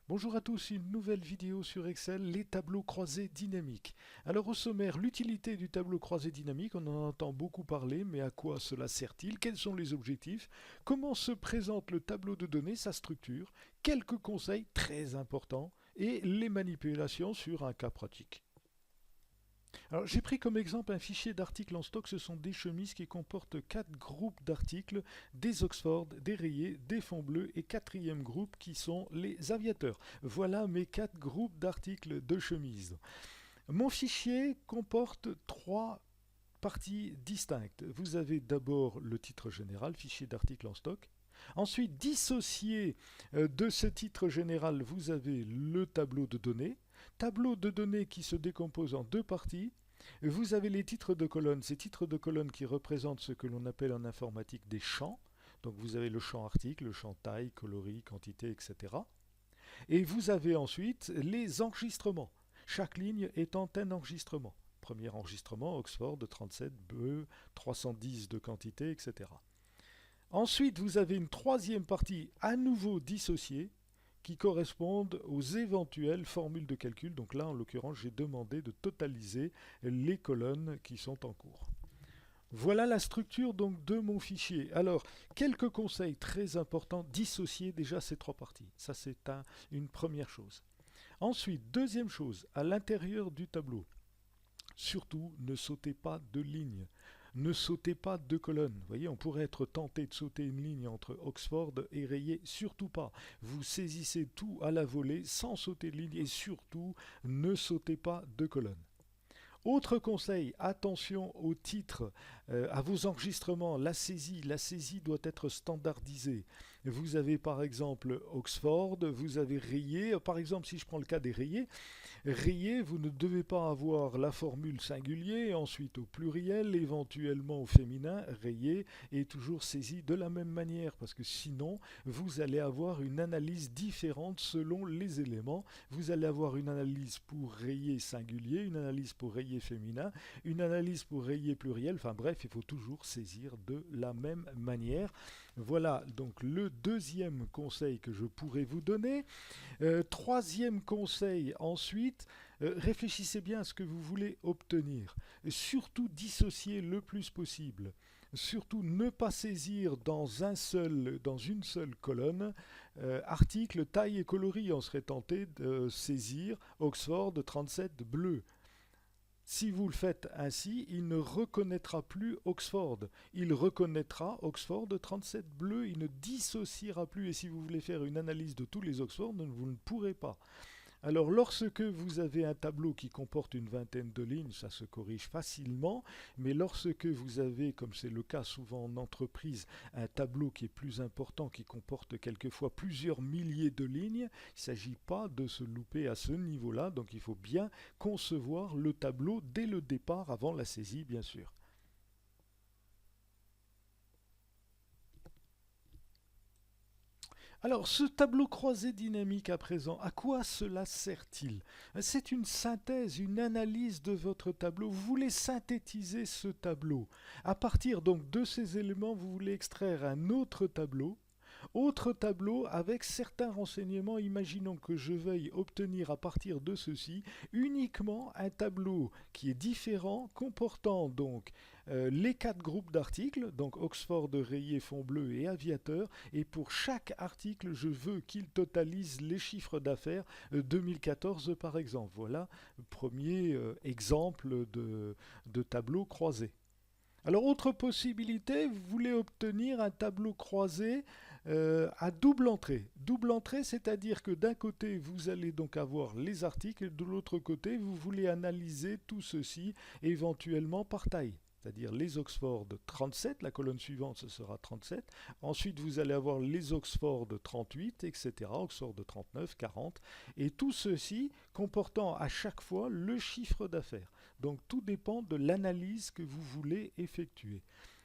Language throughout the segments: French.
Bonjour à tous, une nouvelle vidéo sur Excel, les tableaux croisés dynamiques. Alors au sommaire, l'utilité du tableau croisé dynamique, on en entend beaucoup parler, mais à quoi cela sert-il? Quels sont les objectifs? Comment se présente le tableau de données, sa structure? Quelques conseils très importants et les manipulations sur un cas pratique. Alors j'ai pris comme exemple un fichier d'articles en stock, ce sont des chemises qui comportent 4 groupes d'articles, des Oxford, des rayés, des fonds bleus et quatrième groupe qui sont les aviateurs. Voilà mes 4 groupes d'articles de chemises. Mon fichier comporte 3 parties distinctes. Vous avez d'abord le titre général, fichier d'articles en stock. Ensuite, dissocié de ce titre général, vous avez le tableau de données qui se décompose en 2 parties. Vous avez les titres de colonne, ces titres de colonne qui représentent ce que l'on appelle en informatique des champs. Donc vous avez le champ article, le champ taille, coloris, quantité, etc. Et vous avez ensuite les enregistrements, chaque ligne étant un enregistrement. Premier enregistrement, Oxford de 37, BE, 310 de quantité, etc. Ensuite, vous avez une troisième partie à nouveau dissociée qui correspondent aux éventuelles formules de calcul. Donc là, en l'occurrence, j'ai demandé de totaliser les colonnes qui sont en cours. Voilà la structure donc de mon fichier. Alors, quelques conseils très importants, dissocier déjà ces 3 parties. Ça, c'est une première chose. Ensuite, deuxième chose, à l'intérieur du tableau, surtout ne sautez pas de ligne. Ne sautez pas de colonnes. Vous voyez, on pourrait être tenté de sauter une ligne entre Oxford et rayé. Surtout pas. Vous saisissez tout à la volée sans sauter de ligne et surtout ne sautez pas de colonnes. Autre conseil, attention au titre, à vos enregistrements, la saisie. La saisie doit être standardisée. Vous avez par exemple Oxford, vous avez rayé. Par exemple, si je prends le cas des rayés, rayé, vous ne devez pas avoir la formule singulier, ensuite au pluriel, éventuellement au féminin, rayé, et toujours saisi de la même manière, parce que sinon, vous allez avoir une analyse différente selon les éléments. Vous allez avoir une analyse pour rayé singulier, une analyse pour rayé féminin, une analyse pour rayé pluriel, enfin bref, il faut toujours saisir de la même manière. Voilà donc le deuxième conseil que je pourrais vous donner. Troisième conseil ensuite, réfléchissez bien à ce que vous voulez obtenir. Surtout dissocier le plus possible. Surtout ne pas saisir dans une seule colonne article, taille et coloris. On serait tenté de saisir Oxford 37 bleu. Si vous le faites ainsi, il ne reconnaîtra plus Oxford. Il reconnaîtra Oxford 37 bleu, il ne dissociera plus. Et si vous voulez faire une analyse de tous les Oxford, vous ne pourrez pas. Alors lorsque vous avez un tableau qui comporte une vingtaine de lignes, ça se corrige facilement, mais lorsque vous avez, comme c'est le cas souvent en entreprise, un tableau qui est plus important, qui comporte quelquefois plusieurs milliers de lignes, il ne s'agit pas de se louper à ce niveau-là, donc il faut bien concevoir le tableau dès le départ, avant la saisie bien sûr. Alors, ce tableau croisé dynamique à présent, à quoi cela sert-il? C'est une synthèse, une analyse de votre tableau. Vous voulez synthétiser ce tableau. À partir donc de ces éléments, vous voulez extraire un autre tableau avec certains renseignements. Imaginons que je veuille obtenir à partir de ceci uniquement un tableau qui est différent, comportant donc les 4 groupes d'articles, donc Oxford, rayé, fond bleu et aviateur, et pour chaque article, je veux qu'il totalise les chiffres d'affaires 2014 par exemple. Voilà le premier exemple de tableau croisé. Alors, autre possibilité, vous voulez obtenir un tableau croisé à double entrée. Double entrée, c'est-à-dire que d'un côté, vous allez donc avoir les articles, et de l'autre côté, vous voulez analyser tout ceci éventuellement par taille. C'est-à-dire les Oxford 37, la colonne suivante ce sera 37. Ensuite, vous allez avoir les Oxford 38, etc. Oxford 39, 40. Et tout ceci comportant à chaque fois le chiffre d'affaires. Donc tout dépend de l'analyse que vous voulez effectuer.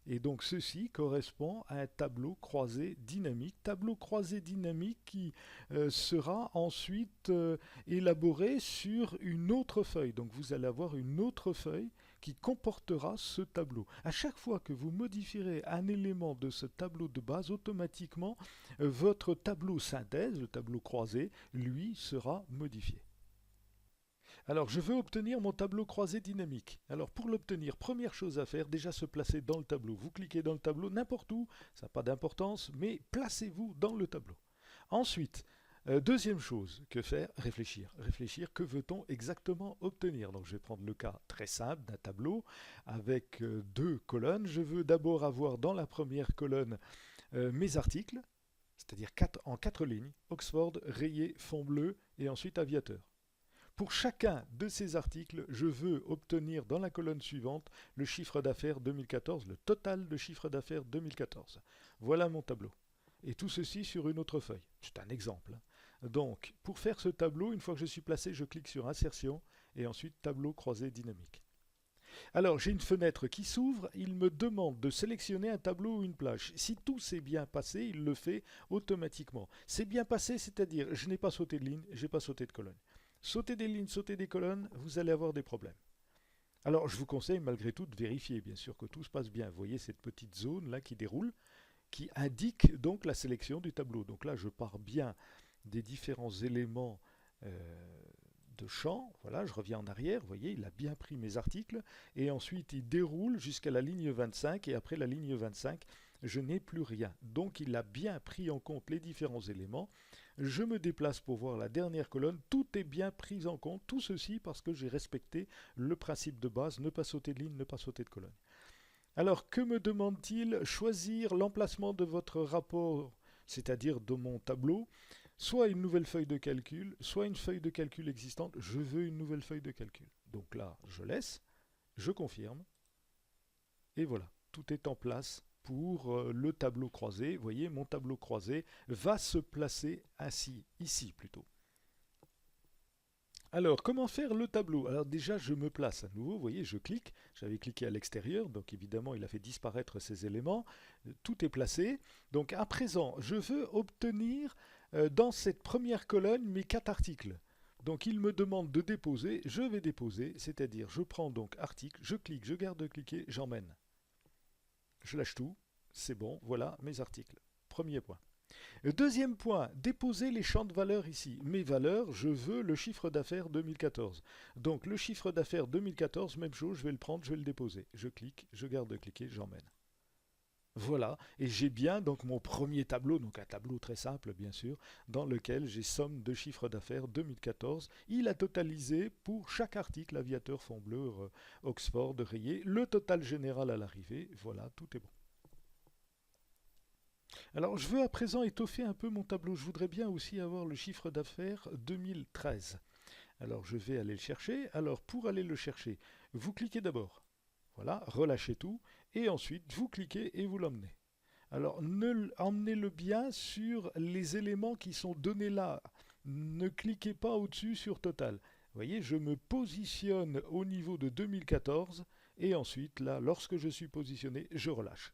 Et donc ceci correspond à un tableau croisé dynamique. Tableau croisé dynamique qui sera ensuite élaboré sur une autre feuille. Donc vous allez avoir une autre feuille qui comportera ce tableau. À chaque fois que vous modifierez un élément de ce tableau de base, automatiquement, votre tableau synthèse, le tableau croisé, lui, sera modifié. Alors, je veux obtenir mon tableau croisé dynamique. Alors, pour l'obtenir, première chose à faire, déjà se placer dans le tableau. Vous cliquez dans le tableau n'importe où, ça n'a pas d'importance, mais placez-vous dans le tableau. Ensuite, deuxième chose, que faire? Réfléchir. Réfléchir, que veut-on exactement obtenir? Donc, je vais prendre le cas très simple d'un tableau avec deux colonnes. Je veux d'abord avoir dans la première colonne mes articles, c'est-à-dire en 4 lignes, Oxford, rayé, fond bleu et ensuite aviateur. Pour chacun de ces articles, je veux obtenir dans la colonne suivante le chiffre d'affaires 2014, le total de chiffre d'affaires 2014. Voilà mon tableau. Et tout ceci sur une autre feuille. C'est un exemple. Donc, pour faire ce tableau, une fois que je suis placé, je clique sur Insertion et ensuite Tableau croisé dynamique. Alors, j'ai une fenêtre qui s'ouvre, il me demande de sélectionner un tableau ou une plage. Si tout s'est bien passé, il le fait automatiquement. C'est bien passé, c'est-à-dire je n'ai pas sauté de ligne, je n'ai pas sauté de colonne. Sauter des lignes, sauter des colonnes, vous allez avoir des problèmes. Alors, je vous conseille malgré tout de vérifier, bien sûr, que tout se passe bien. Vous voyez cette petite zone là qui déroule, qui indique donc la sélection du tableau. Donc là, je pars bien des différents éléments de champ. Voilà, je reviens en arrière. Vous voyez, il a bien pris mes articles. Et ensuite, il déroule jusqu'à la ligne 25. Et après la ligne 25, je n'ai plus rien. Donc, il a bien pris en compte les différents éléments. Je me déplace pour voir la dernière colonne. Tout est bien pris en compte. Tout ceci parce que j'ai respecté le principe de base, ne pas sauter de ligne, ne pas sauter de colonne. Alors, que me demande-t-il? Choisir l'emplacement de votre rapport, c'est-à-dire de mon tableau, soit une nouvelle feuille de calcul, soit une feuille de calcul existante. Je veux une nouvelle feuille de calcul. Donc là, je laisse, je confirme, et voilà, tout est en place pour le tableau croisé. Vous voyez, mon tableau croisé va se placer ainsi, ici plutôt. Alors, comment faire le tableau? Alors déjà, je me place à nouveau, vous voyez, je clique, j'avais cliqué à l'extérieur, donc évidemment, il a fait disparaître ces éléments, tout est placé. Donc à présent, je veux obtenir dans cette première colonne mes 4 articles. Donc il me demande de déposer, je vais déposer, c'est-à-dire je prends donc article, je clique, je garde de cliquer, j'emmène. Je lâche tout, c'est bon, voilà mes articles. Premier point. Deuxième point, déposer les champs de valeurs ici. Mes valeurs, je veux le chiffre d'affaires 2014. Donc le chiffre d'affaires 2014, même chose, je vais le prendre, je vais le déposer. Je clique, je garde de cliquer, j'emmène. Voilà, et j'ai bien donc mon premier tableau, donc un tableau très simple bien sûr, dans lequel j'ai somme de chiffre d'affaires 2014. Il a totalisé pour chaque article, aviateur, fond bleu, Oxford, rayé, le total général à l'arrivée. Voilà, tout est bon. Alors, je veux à présent étoffer un peu mon tableau. Je voudrais bien aussi avoir le chiffre d'affaires 2013. Alors, je vais aller le chercher. Alors, pour aller le chercher, vous cliquez d'abord. Voilà, relâchez tout. Et ensuite, vous cliquez et vous l'emmenez. Alors, emmenez-le bien sur les éléments qui sont donnés là. Ne cliquez pas au-dessus sur Total. Vous voyez, je me positionne au niveau de 2014. Et ensuite, là, lorsque je suis positionné, je relâche.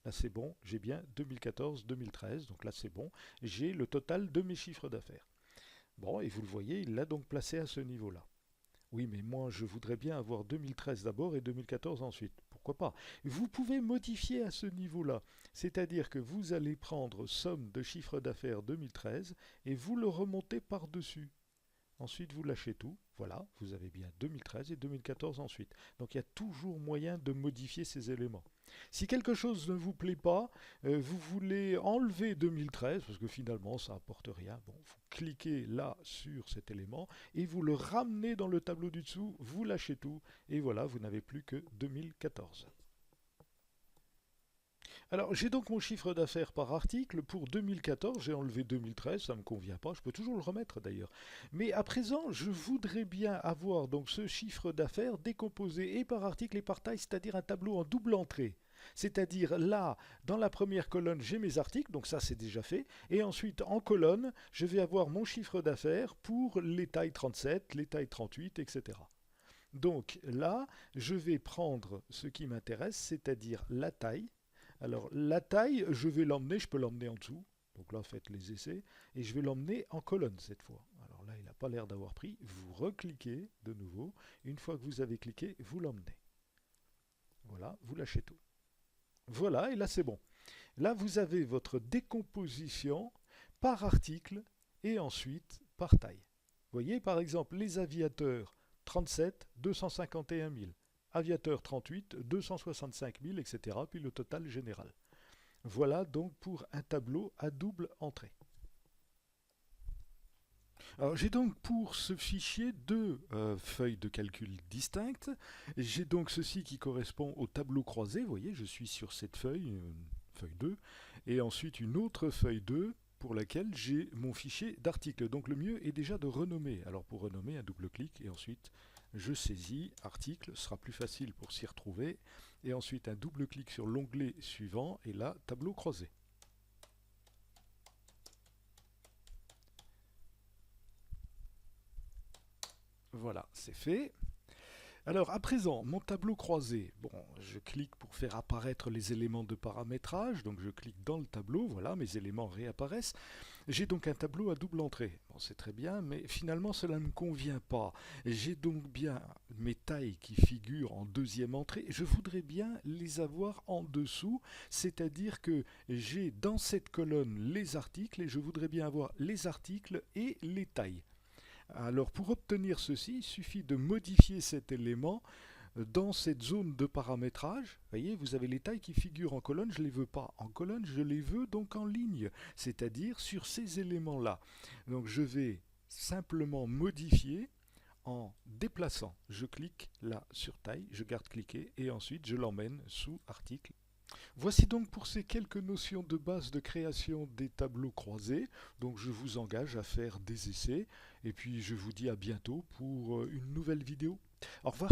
Là, c'est bon, j'ai bien 2014-2013, donc là, c'est bon. J'ai le total de mes chiffres d'affaires. Bon, et vous le voyez, il l'a donc placé à ce niveau-là. Oui, mais moi, je voudrais bien avoir 2013 d'abord et 2014 ensuite. Pourquoi pas? Vous pouvez modifier à ce niveau-là. C'est-à-dire que vous allez prendre somme de chiffre d'affaires 2013 et vous le remontez par-dessus. Ensuite, vous lâchez tout. Voilà, vous avez bien 2013 et 2014 ensuite. Donc, il y a toujours moyen de modifier ces éléments. Si quelque chose ne vous plaît pas, vous voulez enlever 2013, parce que finalement, ça n'apporte rien. Bon, vous cliquez là sur cet élément et vous le ramenez dans le tableau du dessous, vous lâchez tout et voilà, vous n'avez plus que 2014. Alors, j'ai donc mon chiffre d'affaires par article. Pour 2014, j'ai enlevé 2013, ça ne me convient pas. Je peux toujours le remettre d'ailleurs. Mais à présent, je voudrais bien avoir donc ce chiffre d'affaires décomposé et par article et par taille, c'est-à-dire un tableau en double entrée. C'est-à-dire là, dans la première colonne, j'ai mes articles, donc ça c'est déjà fait. Et ensuite, en colonne, je vais avoir mon chiffre d'affaires pour les tailles 37, les tailles 38, etc. Donc là, je vais prendre ce qui m'intéresse, c'est-à-dire la taille. Alors la taille, je vais l'emmener, je peux l'emmener en dessous. Donc là, faites les essais. Et je vais l'emmener en colonne cette fois. Là, il n'a pas l'air d'avoir pris. Vous recliquez de nouveau. Une fois que vous avez cliqué, vous l'emmenez. Voilà, vous lâchez tout. Voilà, et là c'est bon. Là vous avez votre décomposition par article et ensuite par taille. Vous voyez par exemple les aviateurs 37, 251 000. Aviateur 38, 265 000, etc. Puis le total général. Voilà donc pour un tableau à double entrée. Alors j'ai donc pour ce fichier deux feuilles de calcul distinctes. J'ai donc ceci qui correspond au tableau croisé. Vous voyez, je suis sur cette feuille, feuille 2, et ensuite une autre feuille 2 pour laquelle j'ai mon fichier d'article. Donc le mieux est déjà de renommer. Alors pour renommer, un double clic et ensuite je saisis article, ce sera plus facile pour s'y retrouver. Et ensuite un double clic sur l'onglet suivant et là tableau croisé. Voilà, c'est fait. Alors à présent, mon tableau croisé, bon, je clique pour faire apparaître les éléments de paramétrage, donc je clique dans le tableau, voilà, mes éléments réapparaissent. J'ai donc un tableau à double entrée. Bon, c'est très bien, mais finalement cela ne me convient pas. J'ai donc bien mes tailles qui figurent en deuxième entrée, je voudrais bien les avoir en dessous, c'est-à-dire que j'ai dans cette colonne les articles et je voudrais bien avoir les articles et les tailles. Alors pour obtenir ceci, il suffit de modifier cet élément dans cette zone de paramétrage. Vous voyez, vous avez les tailles qui figurent en colonne, je ne les veux pas en colonne, je les veux donc en ligne, c'est-à-dire sur ces éléments-là. Donc je vais simplement modifier en déplaçant. Je clique là sur taille, je garde cliqué et ensuite je l'emmène sous article. Voici donc pour ces quelques notions de base de création des tableaux croisés. Donc je vous engage à faire des essais et puis je vous dis à bientôt pour une nouvelle vidéo. Au revoir.